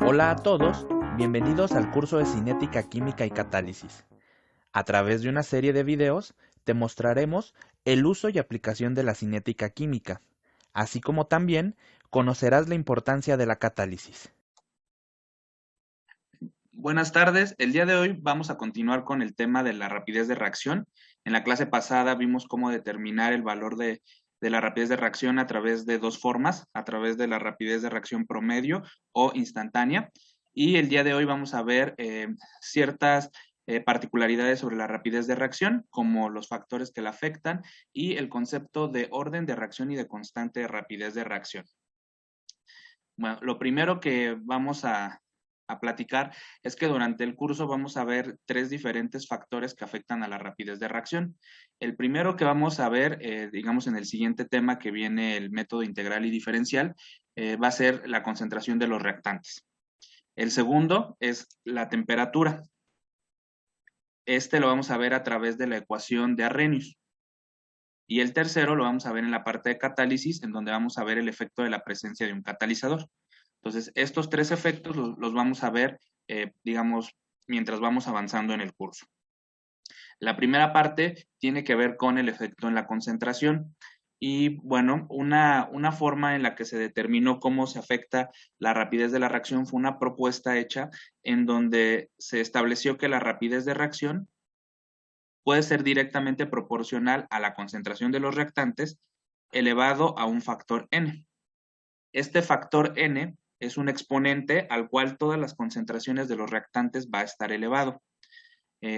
Hola a todos, bienvenidos al curso de Cinética Química y Catálisis. A través de una serie de videos te mostraremos el uso y aplicación de la cinética química, así como también conocerás la importancia de la catálisis. Buenas tardes, el día de hoy vamos a continuar con el tema de la rapidez de reacción. En la clase pasada vimos cómo determinar el valor de la rapidez de reacción a través de dos formas, a través de la rapidez de reacción promedio o instantánea. Y el día de hoy vamos a ver ciertas particularidades sobre la rapidez de reacción, como los factores que la afectan y el concepto de orden de reacción y de constante rapidez de reacción. Bueno, lo primero que vamos a platicar es que durante el curso vamos a ver tres diferentes factores que afectan a la rapidez de reacción. El primero que vamos a ver, digamos en el siguiente tema que viene el método integral y diferencial, va a ser la concentración de los reactantes. El segundo es la temperatura. Este lo vamos a ver a través de la ecuación de Arrhenius. Y el tercero lo vamos a ver en la parte de catálisis, en donde vamos a ver el efecto de la presencia de un catalizador. Entonces, estos tres efectos los vamos a ver, digamos, mientras vamos avanzando en el curso. La primera parte tiene que ver con el efecto en la concentración. Y bueno, una forma en la que se determinó cómo se afecta la rapidez de la reacción fue una propuesta hecha en donde se estableció que la rapidez de reacción puede ser directamente proporcional a la concentración de los reactantes elevado a un factor n. Este factor n es un exponente al cual todas las concentraciones de los reactantes va a estar elevado.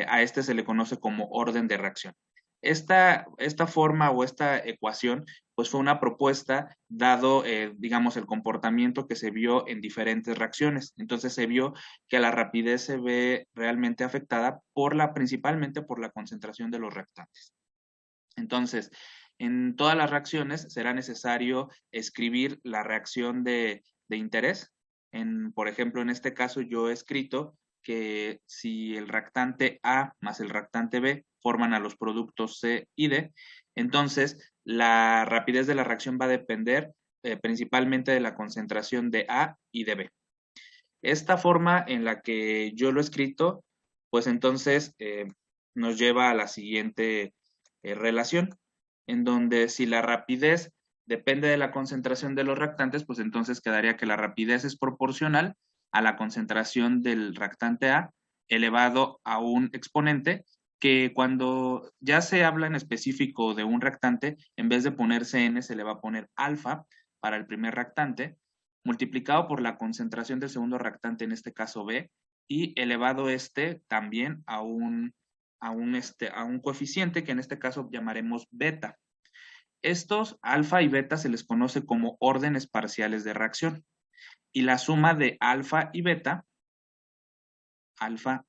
A este se le conoce como orden de reacción. Esta forma o esta ecuación pues fue una propuesta dado, digamos, el comportamiento que se vio en diferentes reacciones. Entonces se vio que la rapidez se ve realmente afectada principalmente por la concentración de los reactantes. Entonces, en todas las reacciones será necesario escribir la reacción de interés. Por ejemplo, en este caso yo he escrito que si el reactante A más el reactante B forman a los productos C y D, entonces la rapidez de la reacción va a depender principalmente de la concentración de A y de B. Esta forma en la que yo lo he escrito, pues entonces nos lleva a la siguiente relación, en donde si la rapidez depende de la concentración de los reactantes, pues entonces quedaría que la rapidez es proporcional a la concentración del reactante A elevado a un exponente que cuando ya se habla en específico de un reactante, en vez de ponerse n, se le va a poner alfa para el primer reactante, multiplicado por la concentración del segundo reactante, en este caso B, y elevado este también a un coeficiente que en este caso llamaremos beta. Estos alfa y beta se les conoce como órdenes parciales de reacción. Y la suma de alfa y beta, alfa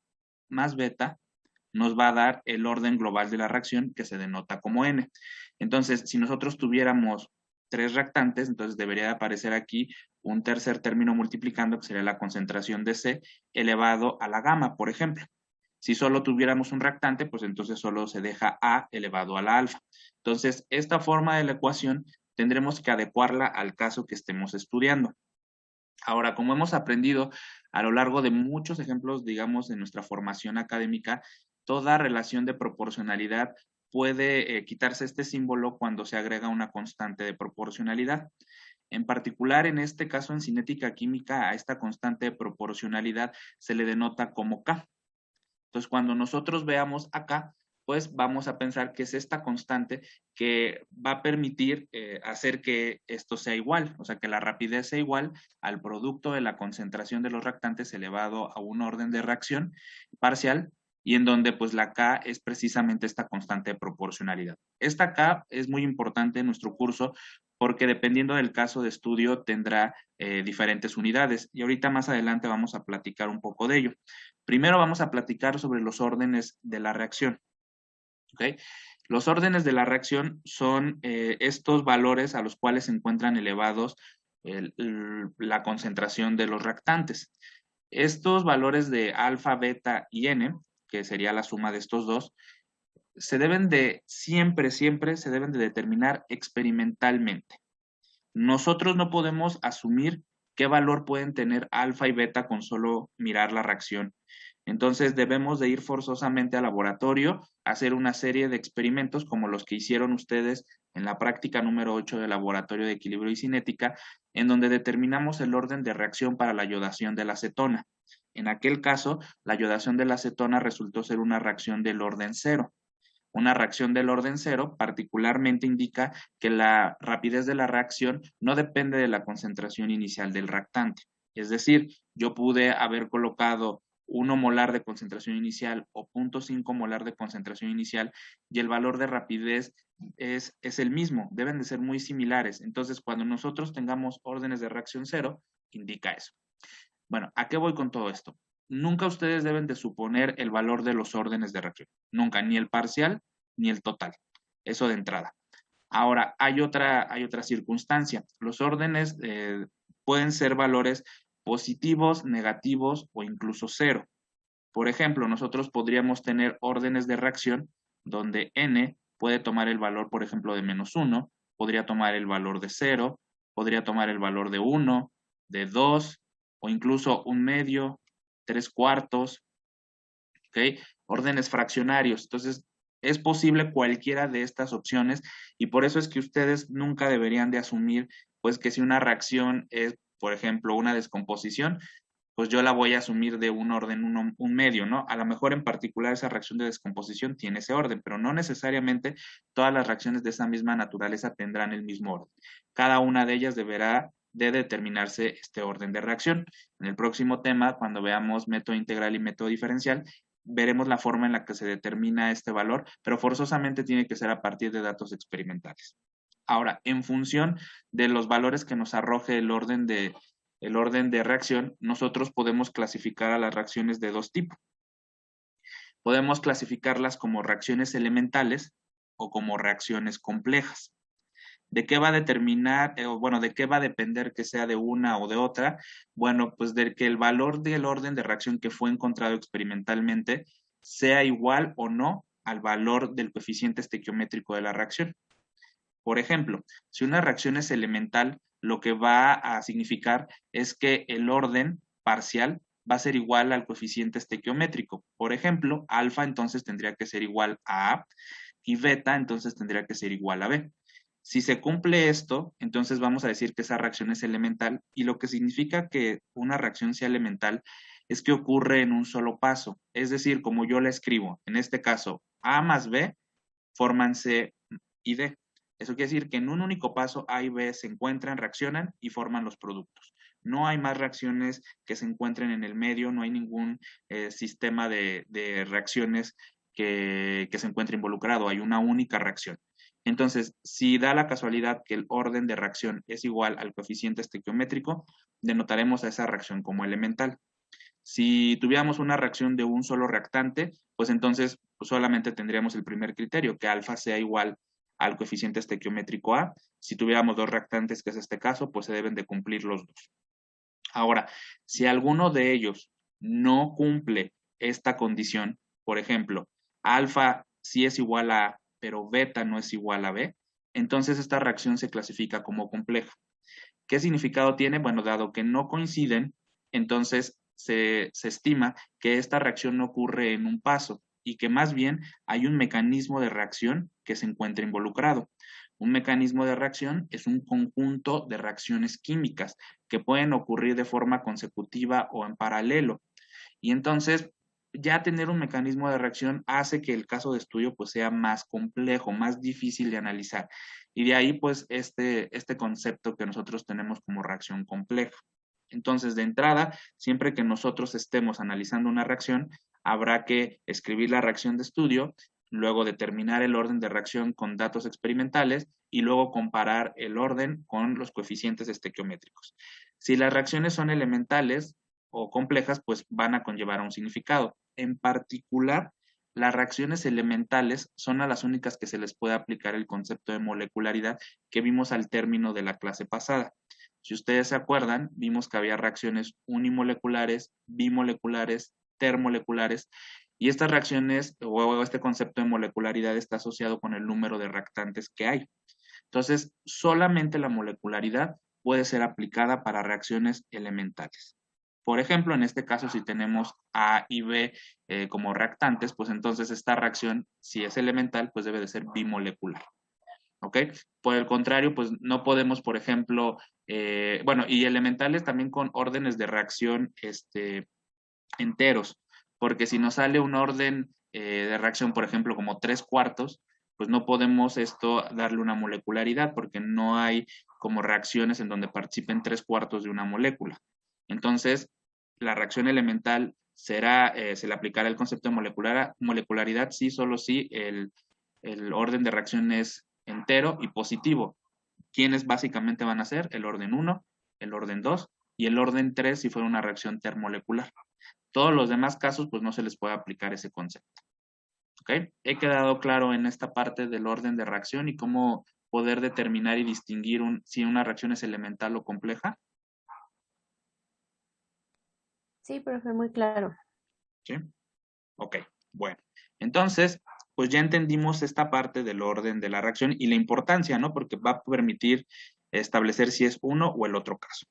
más beta, nos va a dar el orden global de la reacción que se denota como N. Entonces, si nosotros tuviéramos tres reactantes, entonces debería de aparecer aquí un tercer término multiplicando, que sería la concentración de C elevado a la gamma, por ejemplo. Si solo tuviéramos un reactante, pues entonces solo se deja A elevado a la alfa. Entonces, esta forma de la ecuación tendremos que adecuarla al caso que estemos estudiando. Ahora, como hemos aprendido a lo largo de muchos ejemplos, digamos, de nuestra formación académica, toda relación de proporcionalidad puede quitarse este símbolo cuando se agrega una constante de proporcionalidad. En particular, en este caso, en cinética química, a esta constante de proporcionalidad se le denota como K. Entonces, cuando nosotros veamos acá, pues vamos a pensar que es esta constante que va a permitir hacer que esto sea igual, o sea, que la rapidez sea igual al producto de la concentración de los reactantes elevado a un orden de reacción parcial, y en donde pues la K es precisamente esta constante de proporcionalidad. Esta K es muy importante en nuestro curso porque dependiendo del caso de estudio tendrá diferentes unidades, y ahorita más adelante vamos a platicar un poco de ello. Primero vamos a platicar sobre los órdenes de la reacción. ¿Okay? Los órdenes de la reacción son estos valores a los cuales se encuentran elevados la concentración de los reactantes. Estos valores de alfa, beta y n, que sería la suma de estos dos, se deben de siempre se deben de determinar experimentalmente. Nosotros no podemos asumir qué valor pueden tener alfa y beta con solo mirar la reacción. Entonces debemos de ir forzosamente al laboratorio, a hacer una serie de experimentos como los que hicieron ustedes en la práctica número 8 del Laboratorio de Equilibrio y Cinética, en donde determinamos el orden de reacción para la yodación de la acetona. En aquel caso, la yodación de la acetona resultó ser una reacción del orden cero. Una reacción del orden cero particularmente indica que la rapidez de la reacción no depende de la concentración inicial del reactante. Es decir, yo pude haber colocado 1 molar de concentración inicial o 0.5 molar de concentración inicial y el valor de rapidez es el mismo, deben de ser muy similares. Entonces, cuando nosotros tengamos órdenes de reacción cero, indica eso. Bueno, ¿a qué voy con todo esto? Nunca ustedes deben de suponer el valor de los órdenes de reacción. Nunca, ni el parcial ni el total. Eso de entrada. Ahora, hay otra circunstancia. Los órdenes pueden ser valores positivos, negativos o incluso cero. Por ejemplo, nosotros podríamos tener órdenes de reacción donde n puede tomar el valor, por ejemplo, de -1, podría tomar el valor de 0, podría tomar el valor de 1, de 2, o incluso 1/2, 3/4, ¿ok? Órdenes fraccionarios. Entonces, es posible cualquiera de estas opciones y por eso es que ustedes nunca deberían de asumir, pues, que si una reacción es, por ejemplo, una descomposición, pues yo la voy a asumir de un orden, un medio, ¿no? A lo mejor en particular esa reacción de descomposición tiene ese orden, pero no necesariamente todas las reacciones de esa misma naturaleza tendrán el mismo orden. Cada una de ellas deberá de determinarse este orden de reacción. En el próximo tema, cuando veamos método integral y método diferencial, veremos la forma en la que se determina este valor, pero forzosamente tiene que ser a partir de datos experimentales. Ahora, en función de los valores que nos arroje el orden de reacción, nosotros podemos clasificar a las reacciones de dos tipos. Podemos clasificarlas como reacciones elementales o como reacciones complejas. ¿De qué va a determinar, de qué va a depender que sea de una o de otra? Bueno, pues de que el valor del orden de reacción que fue encontrado experimentalmente sea igual o no al valor del coeficiente estequiométrico de la reacción. Por ejemplo, si una reacción es elemental, lo que va a significar es que el orden parcial va a ser igual al coeficiente estequiométrico. Por ejemplo, alfa entonces tendría que ser igual a A y beta entonces tendría que ser igual a B. Si se cumple esto, entonces vamos a decir que esa reacción es elemental y lo que significa que una reacción sea elemental es que ocurre en un solo paso. Es decir, como yo la escribo, en este caso, A más B forman C y D. Eso quiere decir que en un único paso A y B se encuentran, reaccionan y forman los productos. No hay más reacciones que se encuentren en el medio, no hay ningún sistema de reacciones que se encuentre involucrado, hay una única reacción. Entonces, si da la casualidad que el orden de reacción es igual al coeficiente estequiométrico, denotaremos a esa reacción como elemental. Si tuviéramos una reacción de un solo reactante, pues entonces pues solamente tendríamos el primer criterio, que alfa sea igual al coeficiente estequiométrico A. Si tuviéramos dos reactantes, que es este caso, pues se deben de cumplir los dos. Ahora, si alguno de ellos no cumple esta condición, por ejemplo, alfa sí es igual a A, pero beta no es igual a B, entonces esta reacción se clasifica como compleja. ¿Qué significado tiene? Bueno, dado que no coinciden, entonces se estima que esta reacción no ocurre en un paso y que más bien hay un mecanismo de reacción que se encuentra involucrado. Un mecanismo de reacción es un conjunto de reacciones químicas que pueden ocurrir de forma consecutiva o en paralelo. Y entonces, ya tener un mecanismo de reacción hace que el caso de estudio pues, sea más complejo, más difícil de analizar. Y de ahí, pues, este concepto que nosotros tenemos como reacción compleja. Entonces, de entrada, siempre que nosotros estemos analizando una reacción, habrá que escribir la reacción de estudio, luego determinar el orden de reacción con datos experimentales y luego comparar el orden con los coeficientes estequiométricos. Si las reacciones son elementales o complejas, pues van a conllevar un significado. En particular, las reacciones elementales son a las únicas que se les puede aplicar el concepto de molecularidad que vimos al término de la clase pasada. Si ustedes se acuerdan, vimos que había reacciones unimoleculares, bimoleculares, termoleculares, y estas reacciones o este concepto de molecularidad está asociado con el número de reactantes que hay. Entonces, solamente la molecularidad puede ser aplicada para reacciones elementales. Por ejemplo, en este caso, si tenemos A y B como reactantes, pues entonces esta reacción, si es elemental, pues debe de ser bimolecular. ¿Ok? Por el contrario, pues no podemos, por ejemplo, bueno, y elementales también con órdenes de reacción enteros, porque si nos sale un orden de reacción, por ejemplo, como 3/4, pues no podemos esto darle una molecularidad, porque no hay como reacciones en donde participen 3/4 de una molécula. Entonces, la reacción elemental será, se le aplicará el concepto de molecularidad, sí, solo si el orden de reacción es entero y positivo. ¿Quiénes básicamente van a ser? El orden 1, el orden 2 y el orden 3 si fuera una reacción termolecular. Todos los demás casos, pues no se les puede aplicar ese concepto. ¿Ok? He quedado claro en esta parte del orden de reacción y cómo poder determinar y distinguir si una reacción es elemental o compleja. Sí, profe, muy claro. ¿Sí? Ok, bueno. Entonces, pues ya entendimos esta parte del orden de la reacción y la importancia, ¿no? Porque va a permitir establecer si es uno o el otro caso.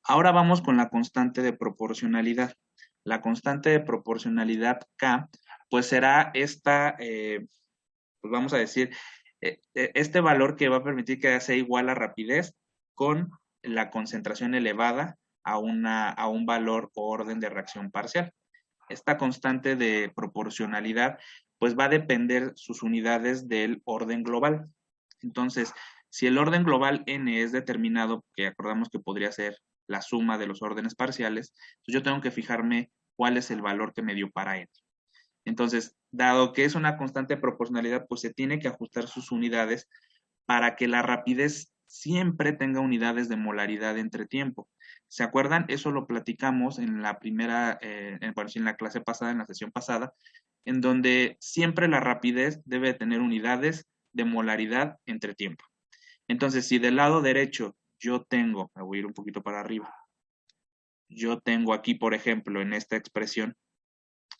Ahora vamos con la constante de proporcionalidad. La constante de proporcionalidad K, pues será esta, pues vamos a decir, este valor que va a permitir que sea igual a rapidez con la concentración elevada a un valor o orden de reacción parcial. Esta constante de proporcionalidad, pues va a depender sus unidades del orden global. Entonces, si el orden global n es determinado, que acordamos que podría ser la suma de los órdenes parciales, entonces yo tengo que fijarme cuál es el valor que me dio para n. Entonces, dado que es una constante de proporcionalidad, pues se tiene que ajustar sus unidades para que la rapidez siempre tenga unidades de molaridad entre tiempo. ¿Se acuerdan? Eso lo platicamos en la primera, en la clase pasada, en la sesión pasada, en donde siempre la rapidez debe tener unidades de molaridad entre tiempo. Entonces, si del lado derecho yo tengo, me voy a ir un poquito para arriba, yo tengo aquí, por ejemplo, en esta expresión,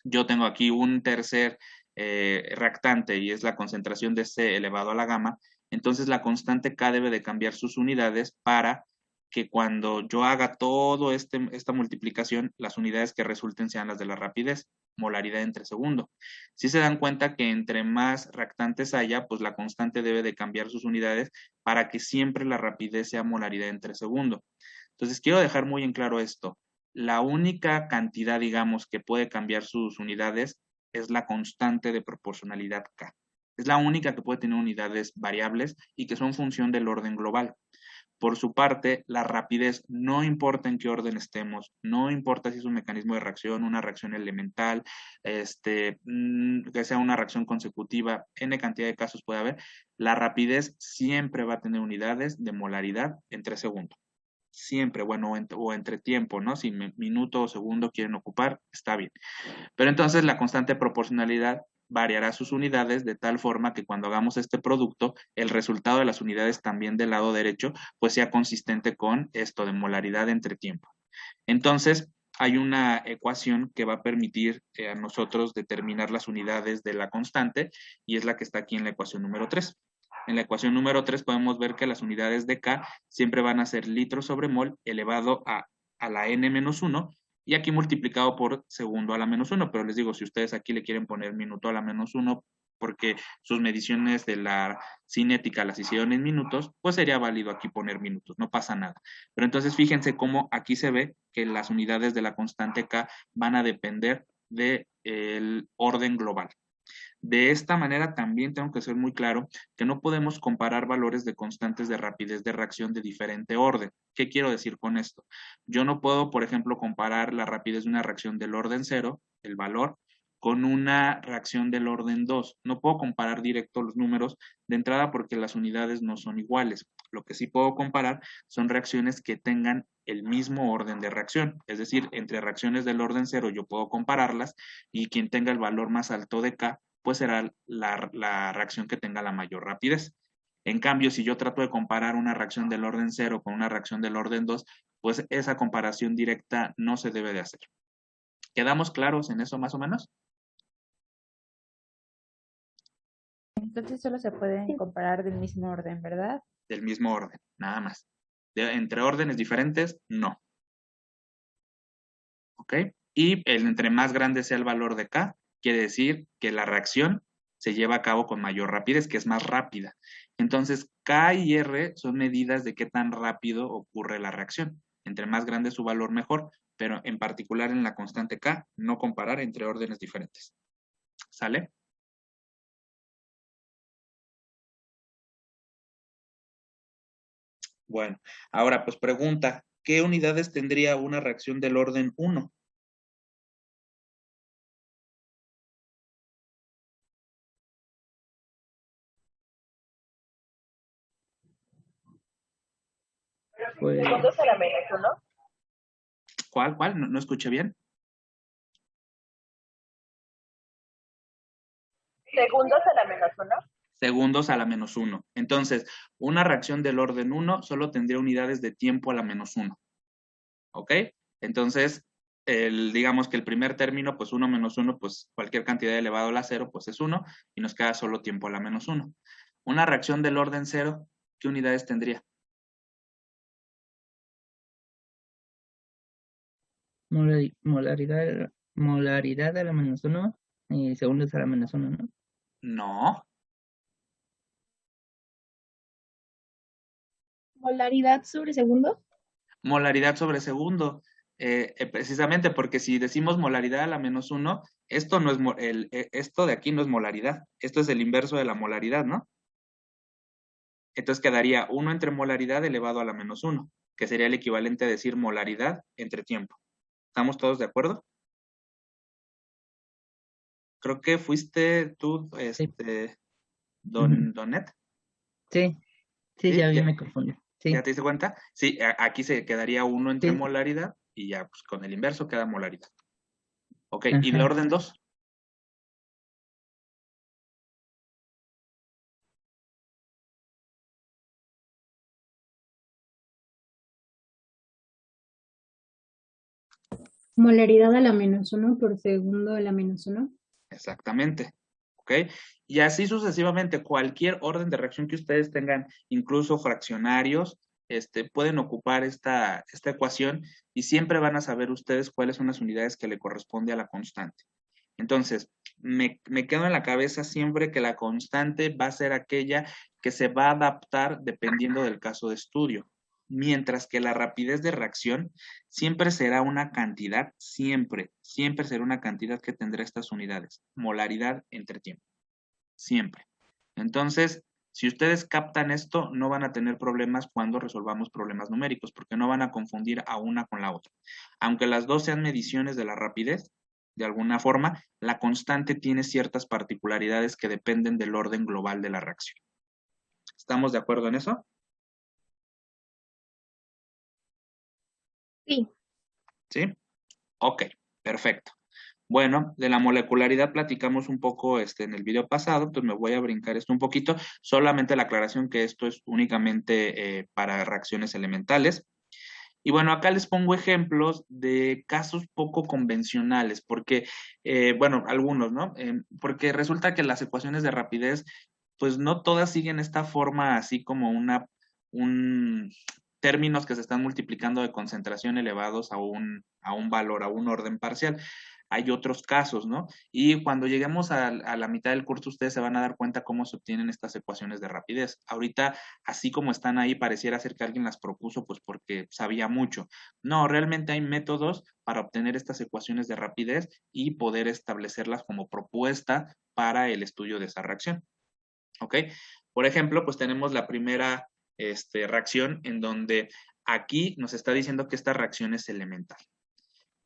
yo tengo aquí un tercer reactante y es la concentración de C elevado a la gamma, entonces la constante K debe de cambiar sus unidades para que cuando yo haga todo esta multiplicación, las unidades que resulten sean las de la rapidez, molaridad entre segundo. Si se dan cuenta que entre más reactantes haya, pues la constante debe de cambiar sus unidades para que siempre la rapidez sea molaridad entre segundo. Entonces, quiero dejar muy en claro esto. La única cantidad, digamos, que puede cambiar sus unidades es la constante de proporcionalidad K. Es la única que puede tener unidades variables y que son función del orden global. Por su parte, la rapidez no importa en qué orden estemos, no importa si es un mecanismo de reacción, una reacción elemental, que sea una reacción consecutiva, n cantidad de casos puede haber, la rapidez siempre va a tener unidades de molaridad entre segundos. Siempre, bueno, o entre tiempo, ¿no? Si minuto o segundo quieren ocupar, está bien. Pero entonces la constante de proporcionalidad variará sus unidades de tal forma que cuando hagamos este producto, el resultado de las unidades también del lado derecho, pues sea consistente con esto de molaridad entre tiempo. Entonces, hay una ecuación que va a permitir a nosotros determinar las unidades de la constante y es la que está aquí en la ecuación número 3. En la ecuación número 3 podemos ver que las unidades de K siempre van a ser litros sobre mol elevado a la n-1 y aquí multiplicado por segundo a la -1, pero les digo, si ustedes aquí le quieren poner minuto a la -1 porque sus mediciones de la cinética las hicieron en minutos, pues sería válido aquí poner minutos, no pasa nada. Pero entonces fíjense cómo aquí se ve que las unidades de la constante K van a depender del orden global. De esta manera también tengo que ser muy claro que no podemos comparar valores de constantes de rapidez de reacción de diferente orden. ¿Qué quiero decir con esto? Yo no puedo, por ejemplo, comparar la rapidez de una reacción del orden 0, el valor, con una reacción del orden 2. No puedo comparar directo los números de entrada porque las unidades no son iguales. Lo que sí puedo comparar son reacciones que tengan el mismo orden de reacción. Es decir, entre reacciones del orden 0 yo puedo compararlas y quien tenga el valor más alto de K pues será la reacción que tenga la mayor rapidez. En cambio, si yo trato de comparar una reacción del orden 0 con una reacción del orden 2, pues esa comparación directa no se debe de hacer. ¿Quedamos claros en eso más o menos? Entonces solo se pueden comparar del mismo orden, ¿verdad? Del mismo orden, nada más. entre órdenes diferentes, no. ¿Ok? Y entre más grande sea el valor de K, quiere decir que la reacción se lleva a cabo con mayor rapidez, que es más rápida. Entonces, K y R son medidas de qué tan rápido ocurre la reacción. Entre más grande su valor, mejor, pero en particular en la constante K, no comparar entre órdenes diferentes. ¿Sale? Bueno, ahora pues pregunta, ¿qué unidades tendría una reacción del orden 1? Pues, Segundos a la menos uno. ¿Cuál? No escuché bien. Segundos a la menos uno. Segundos a la menos 1. Entonces, una reacción del orden 1 solo tendría unidades de tiempo a la menos 1. ¿Ok? Entonces, digamos que el primer término, pues 1 menos 1, pues cualquier cantidad elevado a la 0, pues es 1, y nos queda solo tiempo a la menos 1. Una reacción del orden 0, ¿qué unidades tendría? molaridad a la menos 1 y segundos a la menos 1, ¿no? No. ¿Molaridad sobre segundo? Molaridad sobre segundo. Precisamente porque si decimos molaridad a la menos 1, esto no es esto de aquí no es molaridad. Esto es el inverso de la molaridad, ¿no? Entonces quedaría 1 entre molaridad elevado a la menos 1, que sería el equivalente a decir molaridad entre tiempo. ¿Estamos todos de acuerdo? Creo que fuiste tú, Donet. Sí, ¿Sí? ya me confundí. Sí. ¿Ya te diste cuenta? Sí, aquí se quedaría 1 entre Sí. molaridad y ya pues, con el inverso queda molaridad. Ok, Ajá. ¿y el orden 2? Molaridad a la menos uno por segundo a la menos uno. Exactamente. ¿Ok? Y así sucesivamente, cualquier orden de reacción que ustedes tengan, incluso fraccionarios, pueden ocupar esta ecuación y siempre van a saber ustedes cuáles son las unidades que le corresponde a la constante. Entonces, me quedo en la cabeza siempre que la constante va a ser aquella que se va a adaptar dependiendo del caso de estudio, mientras que la rapidez de reacción siempre será una cantidad, siempre será una cantidad que tendrá estas unidades, molaridad entre tiempo, siempre. Entonces, si ustedes captan esto, no van a tener problemas cuando resolvamos problemas numéricos, porque no van a confundir a una con la otra. Aunque las dos sean mediciones de la rapidez, de alguna forma, la constante tiene ciertas particularidades que dependen del orden global de la reacción. ¿Estamos de acuerdo en eso? Sí. ¿Sí? Ok, perfecto. Bueno, de la molecularidad platicamos un poco en el video pasado, entonces me voy a brincar esto un poquito, solamente la aclaración que esto es únicamente para reacciones elementales. Y bueno, acá les pongo ejemplos de casos poco convencionales, porque, bueno, algunos, ¿no? Porque resulta que las ecuaciones de rapidez, pues no todas siguen esta forma así como términos que se están multiplicando de concentración elevados a un valor, a un orden parcial. Hay otros casos, ¿no? Y cuando lleguemos a la mitad del curso, ustedes se van a dar cuenta cómo se obtienen estas ecuaciones de rapidez. Ahorita, así como están ahí, pareciera ser que alguien las propuso, pues porque sabía mucho. No, realmente hay métodos para obtener estas ecuaciones de rapidez y poder establecerlas como propuesta para el estudio de esa reacción. ¿Ok? Por ejemplo, pues tenemos la primera reacción en donde aquí nos está diciendo que esta reacción es elemental.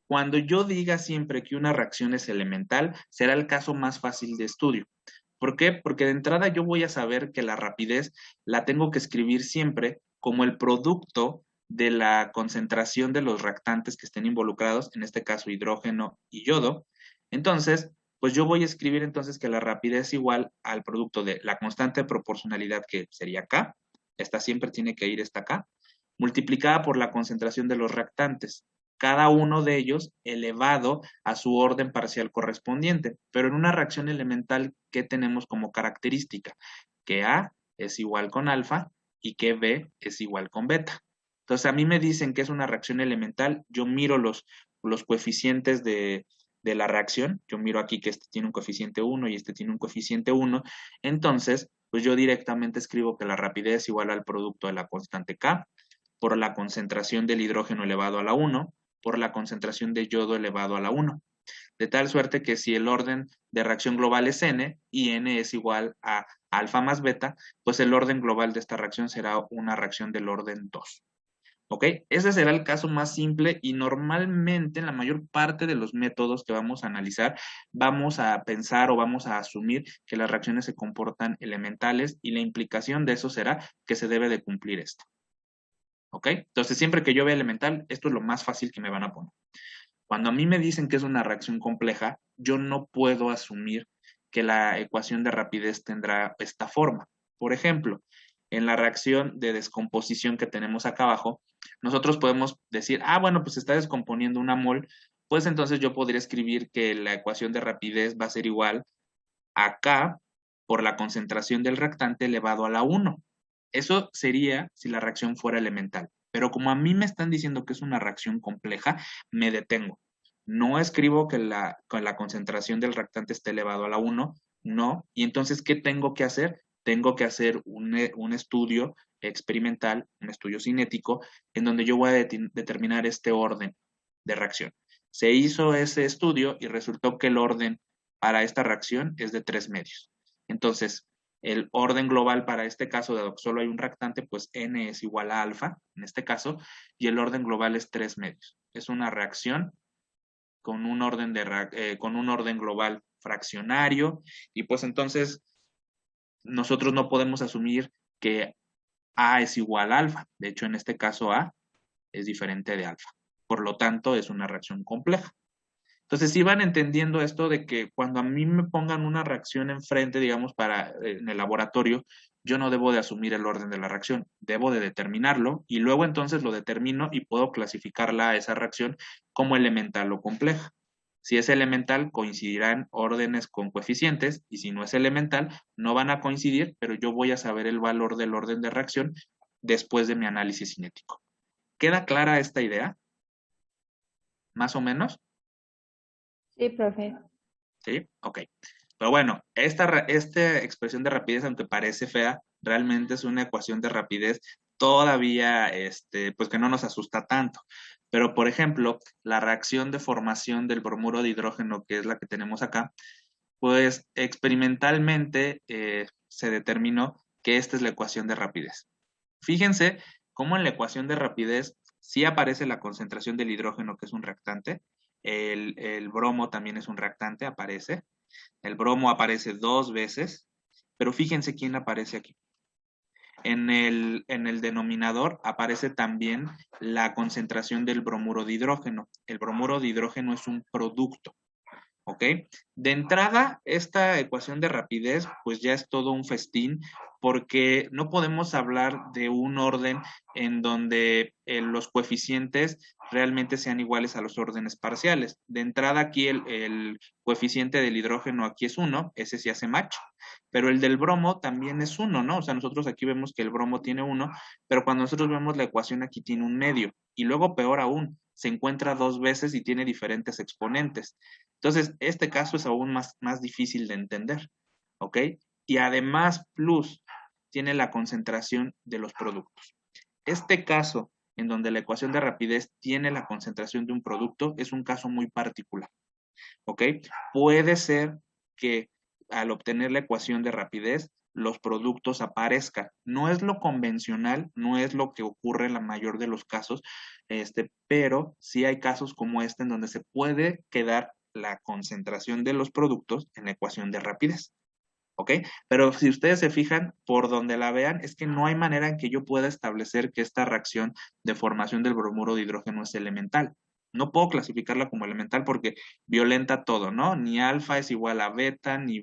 Cuando yo diga siempre que una reacción es elemental, será el caso más fácil de estudio. ¿Por qué? Porque de entrada yo voy a saber que la rapidez la tengo que escribir siempre como el producto de la concentración de los reactantes que estén involucrados, en este caso hidrógeno y yodo. Entonces, pues yo voy a escribir entonces que la rapidez es igual al producto de la constante de proporcionalidad, que sería K, esta siempre tiene que ir esta K, multiplicada por la concentración de los reactantes, cada uno de ellos elevado a su orden parcial correspondiente. Pero en una reacción elemental, ¿qué tenemos como característica? Que A es igual con alfa y que B es igual con beta. Entonces, a mí me dicen que es una reacción elemental, yo miro los coeficientes de la reacción, yo miro aquí que este tiene un coeficiente 1 y este tiene un coeficiente 1, entonces, pues yo directamente escribo que la rapidez es igual al producto de la constante K por la concentración del hidrógeno elevado a la 1 por la concentración de yodo elevado a la 1. De tal suerte que si el orden de reacción global es n y n es igual a alfa más beta, pues el orden global de esta reacción será una reacción del orden 2. ¿Ok? Ese será el caso más simple y normalmente en la mayor parte de los métodos que vamos a analizar vamos a pensar o vamos a asumir que las reacciones se comportan elementales y la implicación de eso será que se debe de cumplir esto. ¿Ok? Entonces siempre que yo vea elemental, esto es lo más fácil que me van a poner. Cuando a mí me dicen que es una reacción compleja, yo no puedo asumir que la ecuación de rapidez tendrá esta forma. Por ejemplo, en la reacción de descomposición que tenemos acá abajo, nosotros podemos decir, bueno, pues se está descomponiendo una mol, pues entonces yo podría escribir que la ecuación de rapidez va a ser igual a K por la concentración del reactante elevado a la 1. Eso sería si la reacción fuera elemental. Pero como a mí me están diciendo que es una reacción compleja, me detengo. No escribo que con la concentración del reactante esté elevado a la 1, no. Y entonces, ¿qué tengo que hacer? Tengo que hacer un estudio experimental, un estudio cinético, en donde yo voy a determinar este orden de reacción. Se hizo ese estudio y resultó que el orden para esta reacción es de 3 medios. Entonces, el orden global para este caso, dado que solo hay un reactante, pues n es igual a alfa, en este caso, y el orden global es 3 medios. Es una reacción con un orden global fraccionario, y pues entonces nosotros no podemos asumir que A es igual a alfa. De hecho, en este caso A es diferente de alfa. Por lo tanto, es una reacción compleja. Entonces, si van entendiendo esto de que cuando a mí me pongan una reacción enfrente, digamos, en el laboratorio, yo no debo de asumir el orden de la reacción, debo de determinarlo y luego entonces lo determino y puedo clasificarla a esa reacción como elemental o compleja. Si es elemental, coincidirán órdenes con coeficientes y si no es elemental, no van a coincidir, pero yo voy a saber el valor del orden de reacción después de mi análisis cinético. ¿Queda clara esta idea? ¿Más o menos? Sí, profe. ¿Sí? Ok. Pero bueno, esta expresión de rapidez, aunque parece fea, realmente es una ecuación de rapidez todavía, pues que no nos asusta tanto. Pero, por ejemplo, la reacción de formación del bromuro de hidrógeno, que es la que tenemos acá, pues experimentalmente se determinó que esta es la ecuación de rapidez. Fíjense cómo en la ecuación de rapidez sí aparece la concentración del hidrógeno, que es un reactante. El bromo también es un reactante, aparece. El bromo aparece 2 veces, pero fíjense quién aparece aquí. En el denominador aparece también la concentración del bromuro de hidrógeno. El bromuro de hidrógeno es un producto. ¿Ok? De entrada, esta ecuación de rapidez, pues ya es todo un festín, porque no podemos hablar de un orden en donde los coeficientes realmente sean iguales a los órdenes parciales. De entrada, aquí el coeficiente del hidrógeno aquí es 1, ese sí hace match, pero el del bromo también es 1, ¿no? O sea, nosotros aquí vemos que el bromo tiene 1, pero cuando nosotros vemos la ecuación aquí tiene un medio, y luego peor aún, se encuentra 2 veces y tiene diferentes exponentes. Entonces, este caso es aún más difícil de entender, ¿ok? Y además, plus, tiene la concentración de los productos. Este caso, en donde la ecuación de rapidez tiene la concentración de un producto, es un caso muy particular, ¿ok? Puede ser que al obtener la ecuación de rapidez, los productos aparezcan. No es lo convencional, no es lo que ocurre en la mayor de los casos, pero sí hay casos como este en donde se puede quedar la concentración de los productos en la ecuación de rapidez. ¿Ok? Pero si ustedes se fijan, por donde la vean, es que no hay manera en que yo pueda establecer que esta reacción de formación del bromuro de hidrógeno es elemental. No puedo clasificarla como elemental porque violenta todo, ¿no? Ni alfa es igual a beta, ni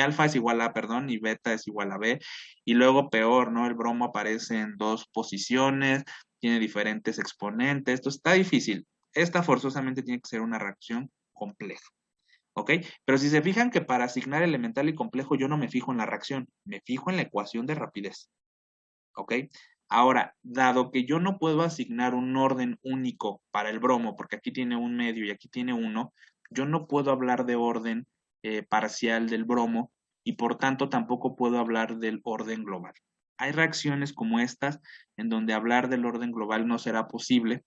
alfa es igual a, perdón, ni beta es igual a B. Y luego peor, ¿no? El bromo aparece en 2 posiciones, tiene diferentes exponentes. Esto está difícil. Esta forzosamente tiene que ser una reacción compleja. ¿Ok? Pero si se fijan que para asignar elemental y complejo yo no me fijo en la reacción, me fijo en la ecuación de rapidez. ¿Ok? Ahora, dado que yo no puedo asignar un orden único para el bromo, porque aquí tiene un medio y aquí tiene uno, yo no puedo hablar de orden parcial del bromo y por tanto tampoco puedo hablar del orden global. Hay reacciones como estas en donde hablar del orden global no será posible.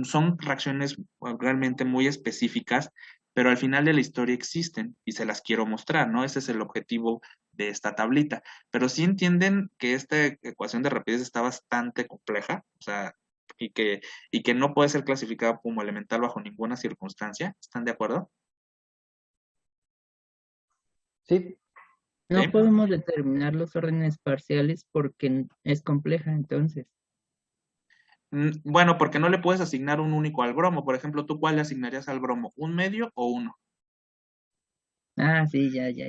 Son reacciones realmente muy específicas, pero al final de la historia existen y se las quiero mostrar, ¿no? Ese es el objetivo de esta tablita. Pero sí entienden que esta ecuación de rapidez está bastante compleja, o sea, y que no puede ser clasificada como elemental bajo ninguna circunstancia. ¿Están de acuerdo? Sí, No ¿Sí? podemos determinar los órdenes parciales porque es compleja, entonces. Bueno, porque no le puedes asignar un único al bromo. Por ejemplo, ¿tú cuál le asignarías al bromo? ¿Un medio o uno? Ah, sí, ya. ¿Ya,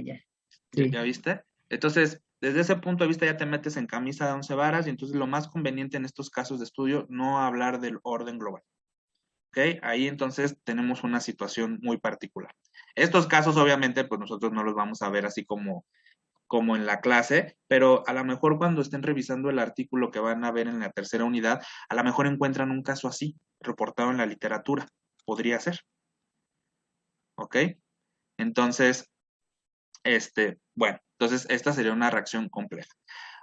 Sí. ya viste? Entonces, desde ese punto de vista ya te metes en camisa de 11 varas y entonces lo más conveniente en estos casos de estudio no hablar del orden global. ¿Ok? Ahí entonces tenemos una situación muy particular. Estos casos obviamente pues nosotros no los vamos a ver así como en la clase, pero a lo mejor cuando estén revisando el artículo que van a ver en la tercera unidad, a lo mejor encuentran un caso así, reportado en la literatura. Podría ser. ¿Ok? Entonces, bueno, entonces esta sería una reacción compleja.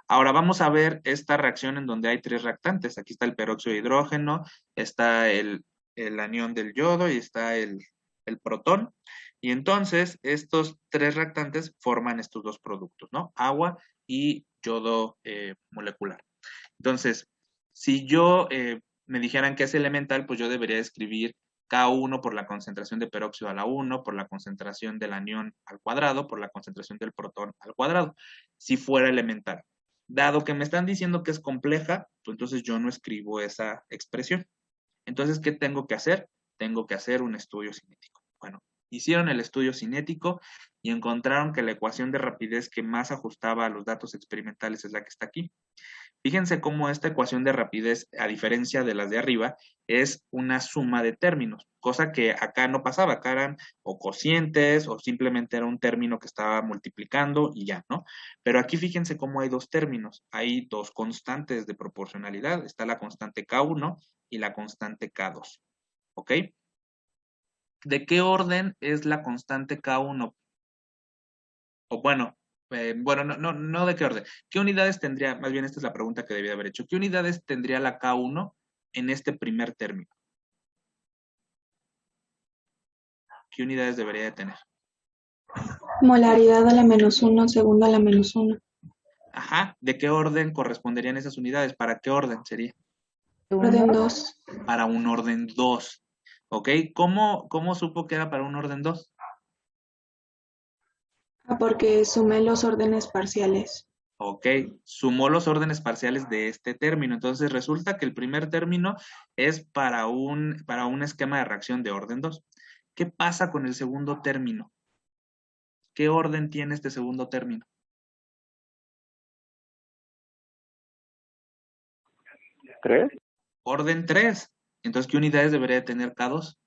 Ahora vamos a ver esta reacción en donde hay tres reactantes. Aquí está el peróxido de hidrógeno, está el anión del yodo y está el protón. Y entonces estos tres reactantes forman estos dos productos, ¿no? Agua y yodo molecular. Entonces, si yo me dijeran que es elemental, pues yo debería escribir K1 por la concentración de peróxido a la 1, por la concentración del anión al cuadrado, por la concentración del protón al cuadrado, si fuera elemental. Dado que me están diciendo que es compleja, pues entonces yo no escribo esa expresión. Entonces, ¿qué tengo que hacer? Tengo que hacer un estudio cinético. Bueno, hicieron el estudio cinético y encontraron que la ecuación de rapidez que más ajustaba a los datos experimentales es la que está aquí. Fíjense cómo esta ecuación de rapidez, a diferencia de las de arriba, es una suma de términos, cosa que acá no pasaba, acá eran o cocientes o simplemente era un término que estaba multiplicando y ya, ¿no? Pero aquí fíjense cómo hay dos términos, hay dos constantes de proporcionalidad, está la constante K1 y la constante K2, ¿ok? ¿De qué orden es la constante K1? O bueno, no de qué orden. ¿Qué unidades tendría, más bien esta es la pregunta que debía haber hecho, ¿qué unidades tendría la K1 en este primer término? ¿Qué unidades debería de tener? Molaridad a la -1, segundo a la -1. Ajá, ¿de qué orden corresponderían esas unidades? ¿Para qué orden sería? Orden 2. Para un orden 2. ¿Ok? ¿Cómo supo que era para un orden 2? Porque sumé los órdenes parciales. Ok, sumó los órdenes parciales de este término. Entonces resulta que el primer término es para un esquema de reacción de orden 2. ¿Qué pasa con el segundo término? ¿Qué orden tiene este segundo término? ¿Tres? Orden 3. Entonces, ¿qué unidades debería de tener K2?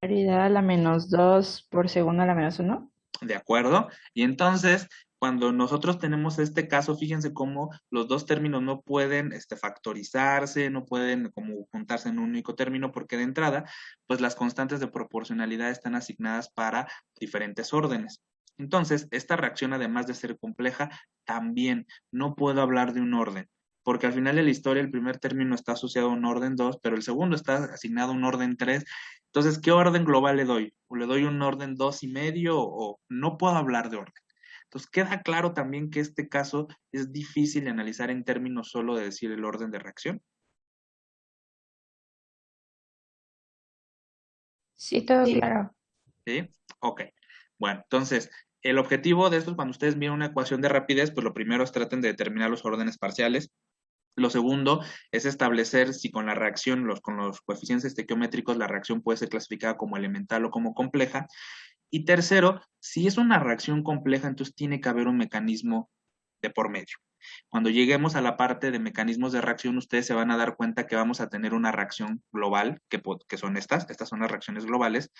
Paridad a la -2 por segundo a la -1. ¿De acuerdo? Y entonces, cuando nosotros tenemos este caso, fíjense cómo los dos términos no pueden factorizarse, no pueden como juntarse en un único término, porque de entrada, pues las constantes de proporcionalidad están asignadas para diferentes órdenes. Entonces, esta reacción, además de ser compleja, también no puedo hablar de un orden, porque al final de la historia el primer término está asociado a un orden 2, pero el segundo está asignado a un orden 3. Entonces, ¿qué orden global le doy? ¿O le doy un orden 2,5 o no puedo hablar de orden? Entonces, queda claro también que este caso es difícil de analizar en términos solo de decir el orden de reacción. Sí, todo Sí. claro. ¿Sí? Ok. Bueno, entonces, el objetivo de esto es cuando ustedes miren una ecuación de rapidez, pues lo primero es traten de determinar los órdenes parciales. Lo segundo es establecer si con la reacción, con los coeficientes estequiométricos, la reacción puede ser clasificada como elemental o como compleja. Y tercero, si es una reacción compleja, entonces tiene que haber un mecanismo de por medio. Cuando lleguemos a la parte de mecanismos de reacción, ustedes se van a dar cuenta que vamos a tener una reacción global, que son estas son las reacciones globales,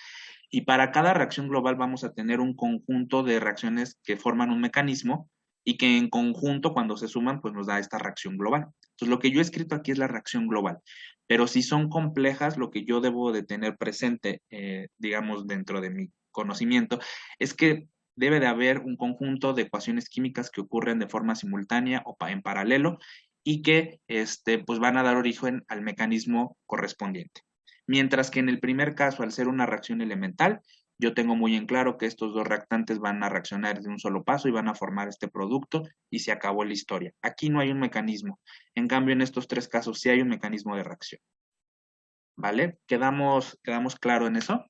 y para cada reacción global vamos a tener un conjunto de reacciones que forman un mecanismo y que en conjunto, cuando se suman, pues nos da esta reacción global. Entonces, lo que yo he escrito aquí es la reacción global, pero si son complejas, lo que yo debo de tener presente, digamos, dentro de mi conocimiento, es que debe de haber un conjunto de ecuaciones químicas que ocurren de forma simultánea o en paralelo y que pues van a dar origen al mecanismo correspondiente. Mientras que en el primer caso, al ser una reacción elemental, yo tengo muy en claro que estos dos reactantes van a reaccionar de un solo paso y van a formar este producto y se acabó la historia. Aquí no hay un mecanismo. En cambio, en estos tres casos sí hay un mecanismo de reacción. ¿Vale? ¿Quedamos claro en eso?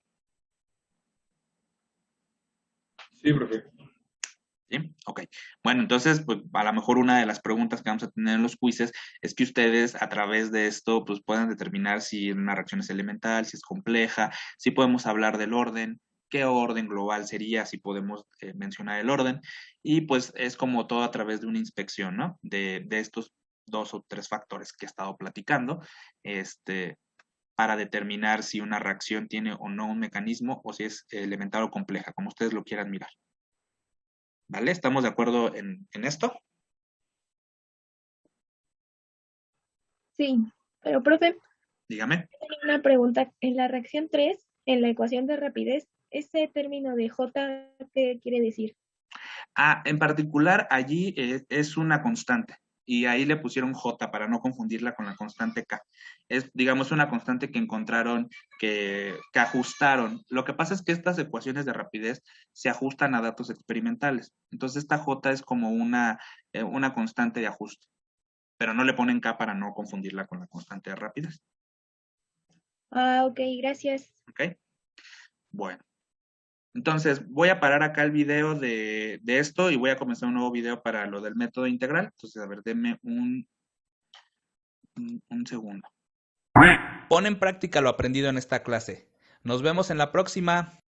Sí, profe. ¿Sí? Ok. Bueno, entonces, pues a lo mejor una de las preguntas que vamos a tener en los quizzes es que ustedes a través de esto, pues puedan determinar si una reacción es elemental, si es compleja, si podemos hablar del orden, qué orden global sería, si podemos mencionar el orden, y pues es como todo a través de una inspección, ¿no? De estos 2 o 3 factores que he estado platicando, para determinar si una reacción tiene o no un mecanismo o si es elemental o compleja, como ustedes lo quieran mirar. ¿Vale? ¿Estamos de acuerdo en esto? Sí, pero profe, Dígame. tengo una pregunta. En la reacción 3, en la ecuación de rapidez, ese término de J, ¿qué quiere decir? En particular, allí es una constante. Y ahí le pusieron J para no confundirla con la constante K. Es, digamos, una constante que encontraron, que ajustaron. Lo que pasa es que estas ecuaciones de rapidez se ajustan a datos experimentales. Entonces, esta J es como una constante de ajuste. Pero no le ponen K para no confundirla con la constante de rapidez. Ah, ok, gracias. ¿Ok? Bueno. Entonces, voy a parar acá el video de esto y voy a comenzar un nuevo video para lo del método integral. Entonces, a ver, denme un segundo. Pon en práctica lo aprendido en esta clase. Nos vemos en la próxima.